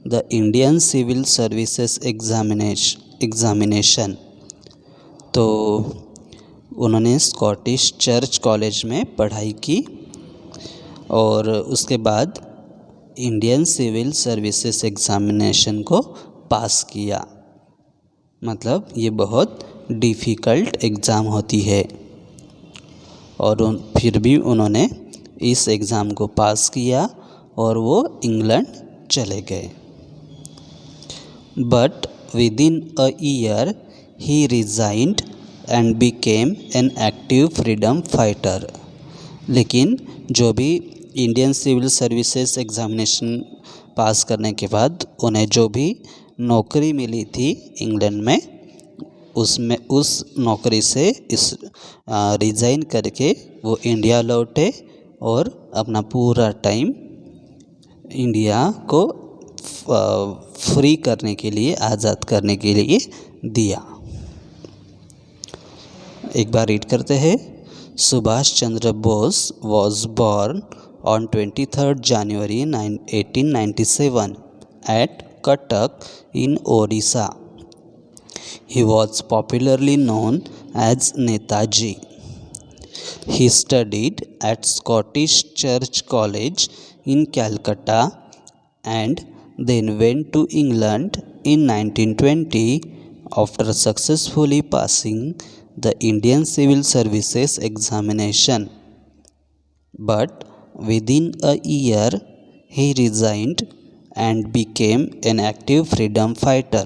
the Indian civil services examination. तो उन्होंने स्कॉटिश चर्च कॉलेज में पढ़ाई की और उसके बाद इंडियन सिविल सर्विसेज एग्जामिनेशन को पास किया। मतलब ये बहुत डिफ़िकल्ट एग्ज़ाम होती है और फिर भी उन्होंने इस एग्ज़ाम को पास किया और वो इंग्लैंड चले गए। बट विदिन अ ईयर ही resigned and became an active freedom fighter. लेकिन जो भी Indian civil services examination pass करने के बाद उन्हें जो भी नौकरी मिली थी इंग्लैंड में, उसमें उस नौकरी से रिज़ाइन करके वो इंडिया लौटे और अपना पूरा टाइम इंडिया को फ्री करने के लिए, आज़ाद करने के लिए दिया। एक बार रीड करते हैं। Subhash Chandra Bose was born on 23rd January 1897 at Cuttack in Odisha. He was popularly known as Netaji. He studied at Scottish Church College in Calcutta and then went to England in 1920 after successfully passing the Indian Civil Services examination. But within a year, he resigned and became an active freedom fighter.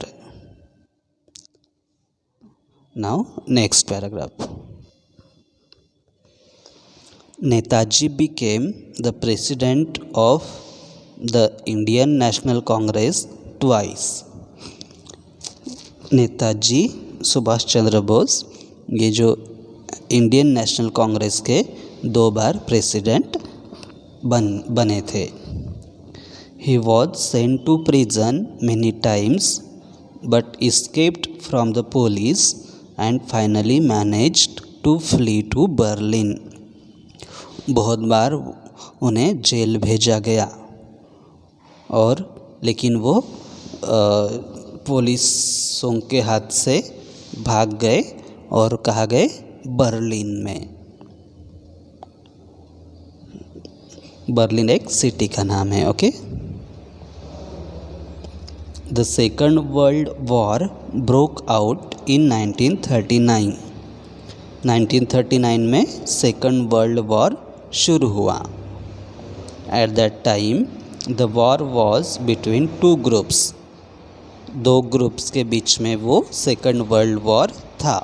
Now, next paragraph. Netaji became the president of the Indian National Congress twice. Netaji Subhash Chandra Bose ये जो Indian national Congress के 2 बार president बने थे। He was sent to prison many times but escaped from the police and finally managed to flee to Berlin. बहुत बार उन्हें jail भेजा गया और लेकिन वो पुलिसों के हाथ से भाग गए और कहाँ गए? बर्लिन में। बर्लिन एक सिटी का नाम है। Okay, the second world war broke out in 1939। 1939 में सेकंड वर्ल्ड वॉर शुरू हुआ। At that time the war was between 2 groups. 2 groups के बीच में वो सेकंड वर्ल्ड वॉर था।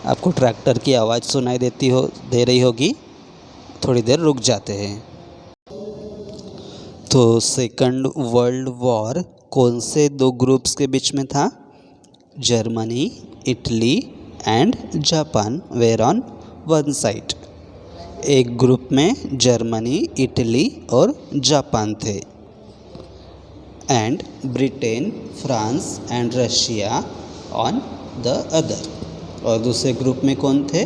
आपको ट्रैक्टर की आवाज़ सुनाई दे रही होगी, थोड़ी देर रुक जाते हैं। तो सेकंड वर्ल्ड वॉर कौन से 2 ग्रुप्स के बीच में था? Germany, Italy and Japan were on one side. एक ग्रुप में जर्मनी, इटली और जापान थे and Britain, France and Russia on the other. और दूसरे ग्रुप में कौन थे?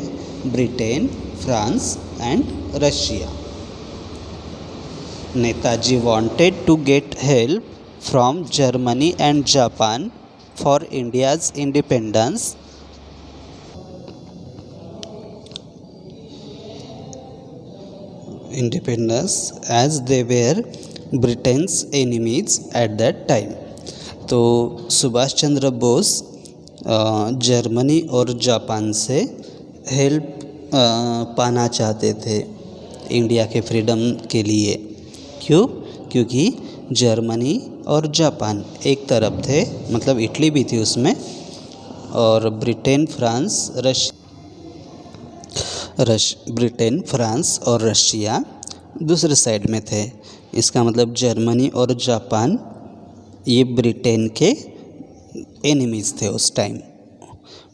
Britain, France and Russia. Netaji wanted to get help from Germany and Japan for India's independence as they were Britain's enemies at that time। तो Subhash Chandra Bose Germany और Japan से help पाना चाहते थे इंडिया के फ्रीडम के लिए। क्यों? क्योंकि जर्मनी और जापान एक तरफ थे, मतलब इटली भी थी उसमें, और ब्रिटेन फ्रांस और रशिया दूसरे साइड में थे। इसका मतलब जर्मनी और जापान ये ब्रिटेन के एनिमीज़ थे उस टाइम।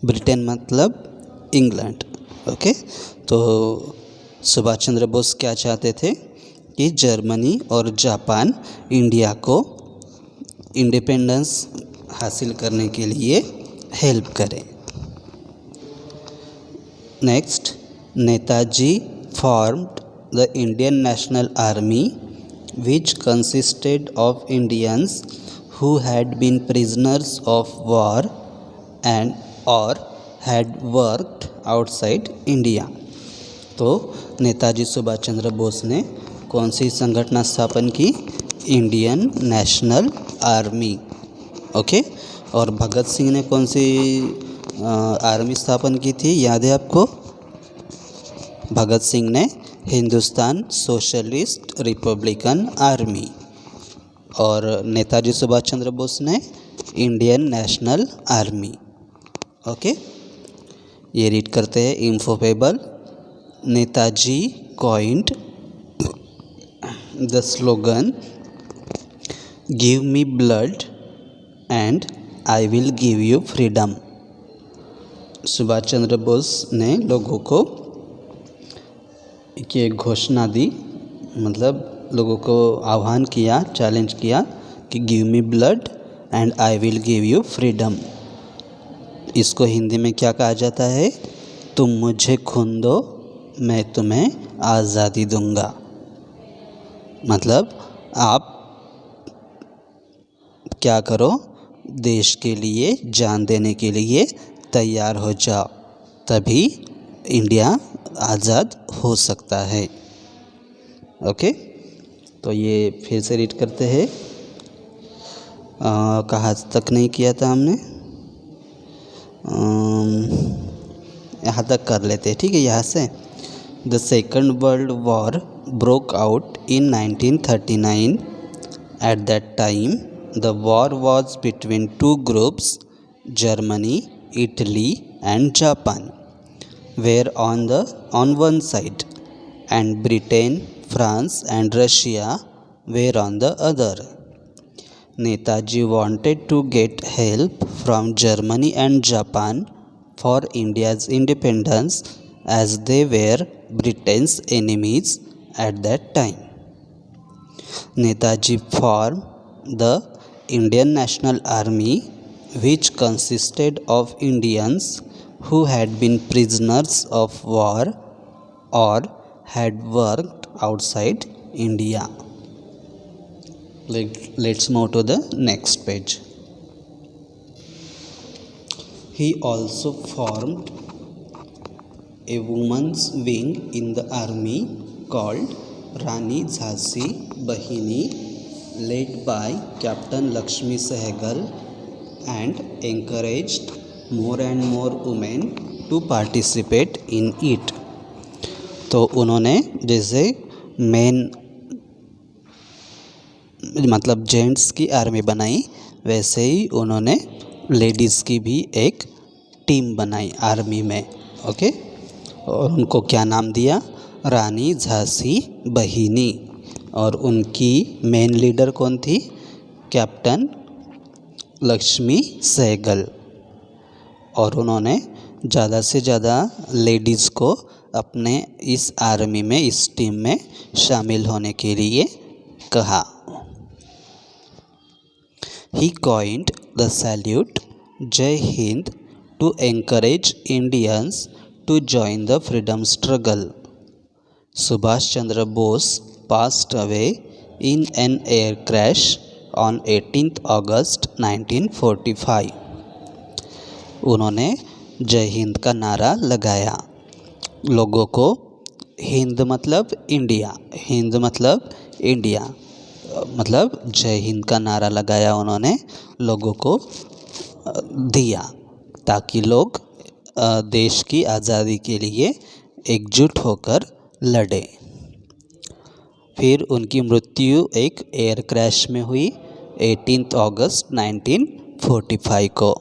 ब्रिटेन मतलब इंग्लैंड। ओके, तो सुभाष चंद्र बोस क्या चाहते थे कि जर्मनी और जापान इंडिया को इंडिपेंडेंस हासिल करने के लिए हेल्प करें। Next, Netaji formed the Indian national army which consisted of Indians who had been prisoners of war and or had worked outside India। तो नेताजी सुभाष चंद्र बोस ने कौन सी संगठन स्थापन की? Indian national army. ओके, और भगत सिंह ने कौन सी आर्मी स्थापन की थी? याद है आपको? भगत सिंह ने हिंदुस्तान सोशलिस्ट रिपब्लिकन आर्मी, और नेताजी सुभाष चंद्र बोस ने इंडियन नेशनल आर्मी। ओके, ये रीड करते हैं इंफोपेबल। Netaji coined the slogan give me blood and I will give you freedom. Subhash Chandra Bose ने लोगों को की एक घोषणा दी, मतलब लोगों को आह्वान किया, चैलेंज किया कि give me blood and I will give you freedom. इसको हिंदी में क्या कहा जाता है? तुम मुझे खून दो, मैं तुम्हें आज़ादी दूंगा। मतलब आप क्या करो? देश के लिए जान देने के लिए तैयार हो जाओ, तभी इंडिया आज़ाद हो सकता है। ओके, तो ये फिर से रीड करते हैं। कहाँ तक नहीं किया था हमने? यहाँ तक कर लेते हैं, ठीक है। यहाँ से the second world war broke out in 1939। At that time the war was between two groups, Germany, Italy and Japan were on one side and Britain, France and Russia were on the other. Netaji wanted to get help from Germany and Japan for India's independence as they were Britain's enemies at that time. Netaji formed the Indian National Army which consisted of Indians who had been prisoners of war or had worked outside India। Let's move to the next page। He also formed a women's wing in the army called Rani Jhansi Bahini, led by Captain Lakshmi Sehgal, and encouraged more and more women to participate in it। तो उन्होंने जैसे main मतलब gents की army बनाई, वैसे ही उन्होंने ladies की भी एक टीम बनाई आर्मी में। ओके, और उनको क्या नाम दिया? रानी झांसी बहिनी। और उनकी मेन लीडर कौन थी? कैप्टन लक्ष्मी सहगल। और उन्होंने ज़्यादा से ज़्यादा लेडीज़ को अपने इस आर्मी में, इस टीम में शामिल होने के लिए कहा। He coined the salute Jai Hind to encourage Indians to join the freedom struggle। Subhash Chandra Bose passed away in an air crash on 18th August 1945। उन्होंने जय हिंद का नारा लगाया। लोगों को, हिंद मतलब इंडिया, हिंद मतलब इंडिया, मतलब जय हिंद का नारा लगाया उन्होंने, लोगों को दिया ताकि लोग देश की आज़ादी के लिए एकजुट होकर लड़े। फिर उनकी मृत्यु एक एयर क्रैश में हुई 18 अगस्त 1945 को।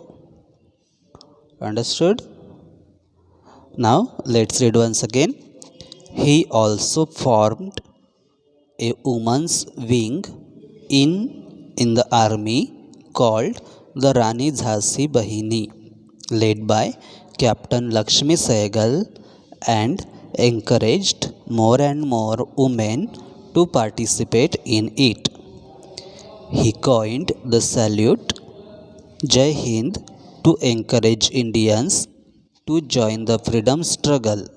Understood? Now let's read once again. He also formed a women's wing in the army called the Rani Jhansi Bahini, led by Captain Lakshmi Sehgal, and encouraged more and more women to participate in it. He coined the salute Jai Hind to encourage Indians to join the freedom struggle.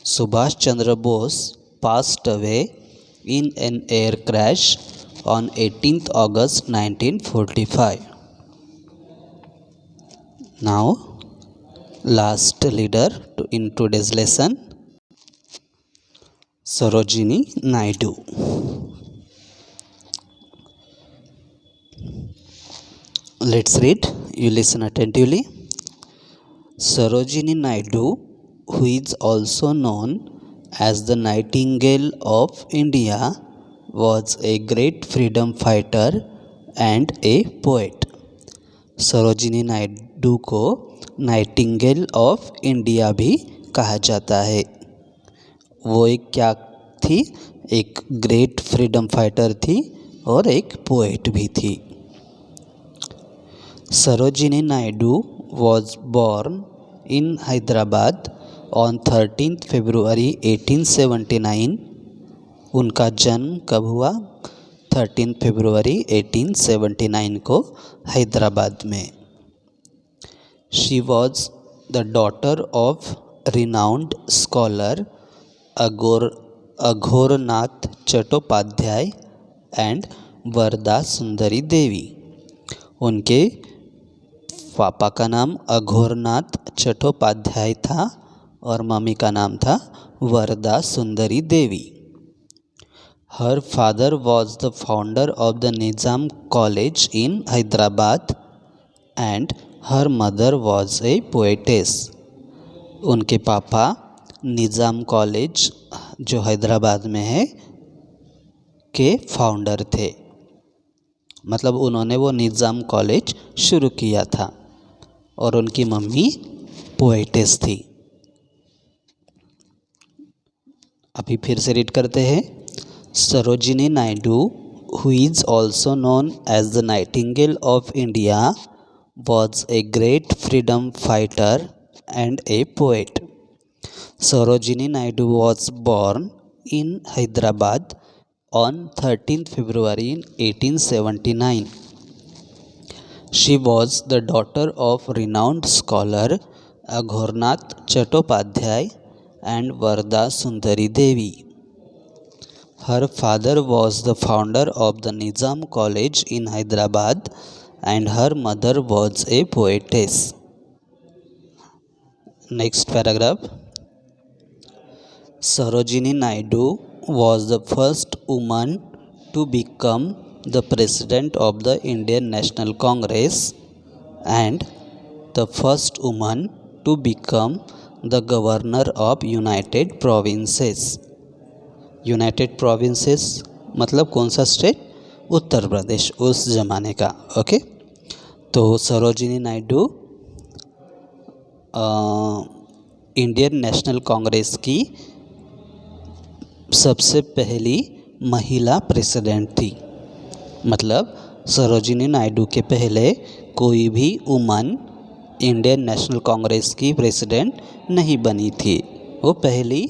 Subhash Chandra Bose passed away in an air crash on 18th August 1945. Now, last leader in today's lesson, Sarojini Naidu. Let's read. You listen attentively. Sarojini Naidu, who is also known as the Nightingale of India, was a great freedom fighter and a poet. Sarojini Naidu को Nightingale of India भी कहा जाता है। वो एक क्या थी? एक ग्रेट फ्रीडम फाइटर थी और एक पोएट भी थी। Sarojini Naidu was born in Hyderabad on 13th February 1879. उनका जन्म कब हुआ? 13 फरवरी 1879 को हैदराबाद में। She was the daughter of renowned scholar Aghornath Chattopadhyay and वरदा सुंदरी देवी। उनके पापा का नाम अघोरनाथ चट्टोपाध्याय था और मम्मी का नाम था वरदा सुंदरी देवी। Her father was the founder of the Nizam College in Hyderabad and her mother was a poetess. उनके पापा निज़ाम कॉलेज जो हैदराबाद में है के फाउंडर थे, मतलब उन्होंने वो निज़ाम कॉलेज शुरू किया था और उनकी मम्मी पोएटेस थी। अभी फिर से रीड करते हैं। Sarojini Naidu, who is also known as the Nightingale of India, was a great freedom fighter and a poet. Sarojini Naidu was born in Hyderabad on 13th February 1879. She was the daughter of renowned scholar Aghornath Chattopadhyay and Varda Sundari Devi. Her father was the founder of the Nizam College in Hyderabad and her mother was a poetess. Next paragraph. Sarojini Naidu was the first woman to become the president of the Indian National Congress and the first woman to become the governor of United Provinces. United provinces मतलब कौन सा state? Uttar Pradesh उस ज़माने का। Okay, तो Sarojini Naidu Indian national Congress की सबसे पहली महिला प्रेसिडेंट थी। मतलब सरोजिनी नायडू के पहले कोई भी वुमन इंडियन नेशनल कांग्रेस की प्रेसिडेंट नहीं बनी थी। वो पहली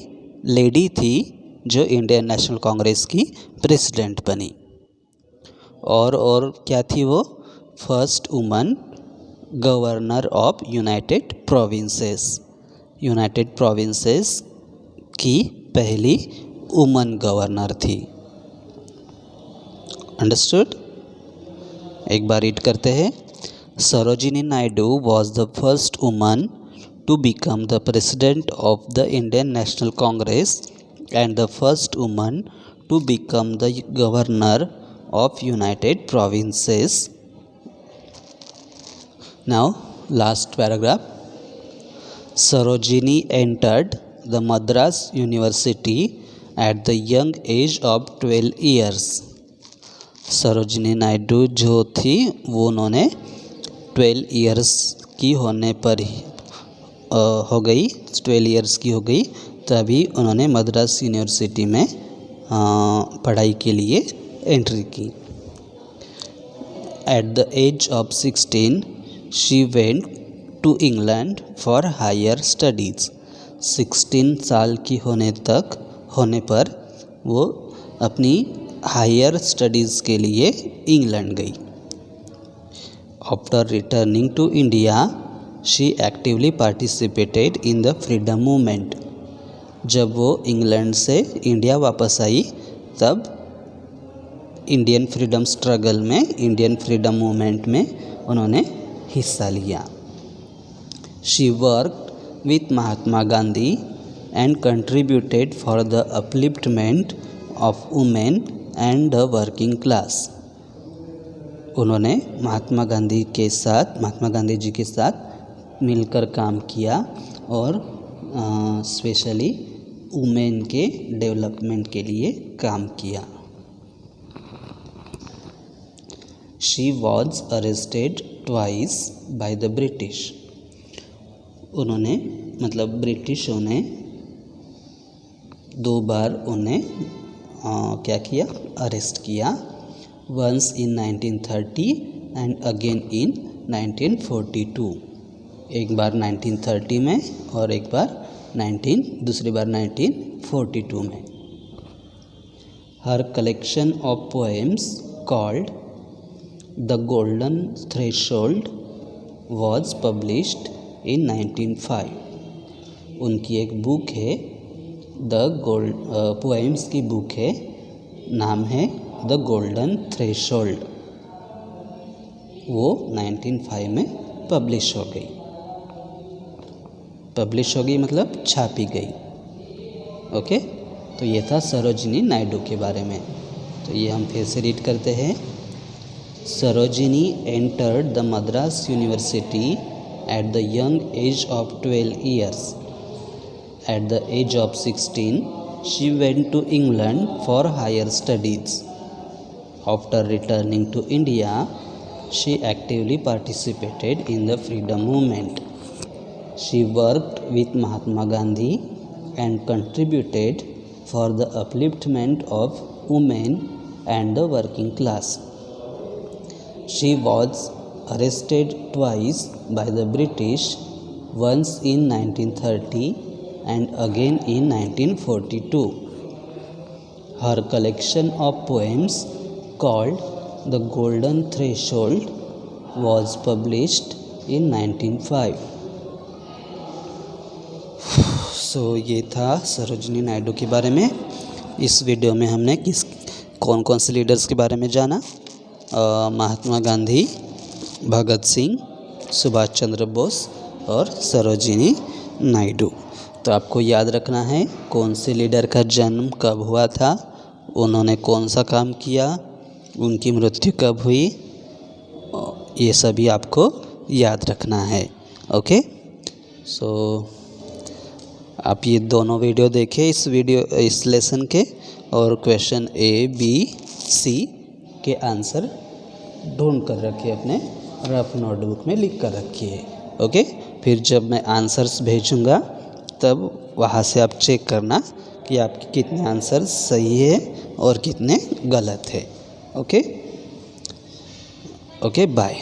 लेडी थी जो इंडियन नेशनल कांग्रेस की प्रेसिडेंट बनी। और क्या थी वो? First woman governor of United provinces. United provinces की पहली वुमन गवर्नर थी। अंडरस्टूड? एक बार रीड करते हैं। Sarojini Naidu was the first woman to become the president of the Indian National Congress and the first woman to become the governor of United Provinces. Now, last paragraph. Sarojini entered the Madras University at the young age of 12 years. Sarojini Naidu जो थी वो उन्होंने 12 years की होने पर हो गई 12 years की हो गई तभी उन्होंने मद्रास यूनिवर्सिटी में पढ़ाई के लिए एंट्री की. At the age of 16 she went to England for higher studies. 16 साल की होने पर वो अपनी हायर स्टडीज़ के लिए इंग्लैंड गई. After returning to India she actively participated in the freedom movement. जब वो इंग्लैंड से इंडिया वापस आई तब इंडियन फ्रीडम स्ट्रगल में इंडियन फ्रीडम मूवमेंट में उन्होंने हिस्सा लिया. She worked with Mahatma Gandhi and contributed for the upliftment of women and the working class. उन्होंने महात्मा गांधी जी के साथ मिलकर काम किया और स्पेशली वुमेन के डेवलपमेंट के लिए काम किया. She was arrested twice by the British. उन्होंने ब्रिटिशों ने 2 बार उन्हें क्या किया, अरेस्ट किया. Once in 1930 and again in 1942. एक बार 1930 में और एक बार दूसरी बार 1942 में. Her collection of poems called the golden threshold was published in 1905. उनकी एक बुक है पोएम्स की बुक है, नाम है द गोल्डन थ्रेशोल्ड. वो 1905 में पब्लिश हो गई. छापी गई. ओके, तो ये था सरोजिनी नायडू के बारे में. तो ये हम फिर से रीड करते हैं. Sarojini entered the Madras university at the young age of 12 years. At the age of 16, she went to England for higher studies. After returning to India, she actively participated in the freedom movement. She worked with Mahatma Gandhi and contributed for the upliftment of women and the working class. She was arrested twice by the British, once in 1930 and again in 1942. Her collection of poems called The Golden Threshold was published in 1905. ये था सरोजिनी नायडू के बारे में. इस video में हमने कौन से लीडर्स के बारे में जाना. महात्मा गांधी, भगत सिंह, सुभाष चंद्र बोस और सरोजिनी नायडू. तो आपको याद रखना है कौन से लीडर का जन्म कब हुआ था, उन्होंने कौन सा काम किया, उनकी मृत्यु कब हुई, ये सभी आपको याद रखना है. ओके, आप ये दोनों वीडियो देखें इस लेसन के और क्वेश्चन A-B-C के आंसर ढूंढ कर रखिए, अपने रफ नोटबुक में लिख कर रखिए. ओके, फिर जब मैं आंसर्स भेजूँगा तब वहाँ से आप चेक करना कि आपके कितने आंसर सही है और कितने गलत है. Okay, bye.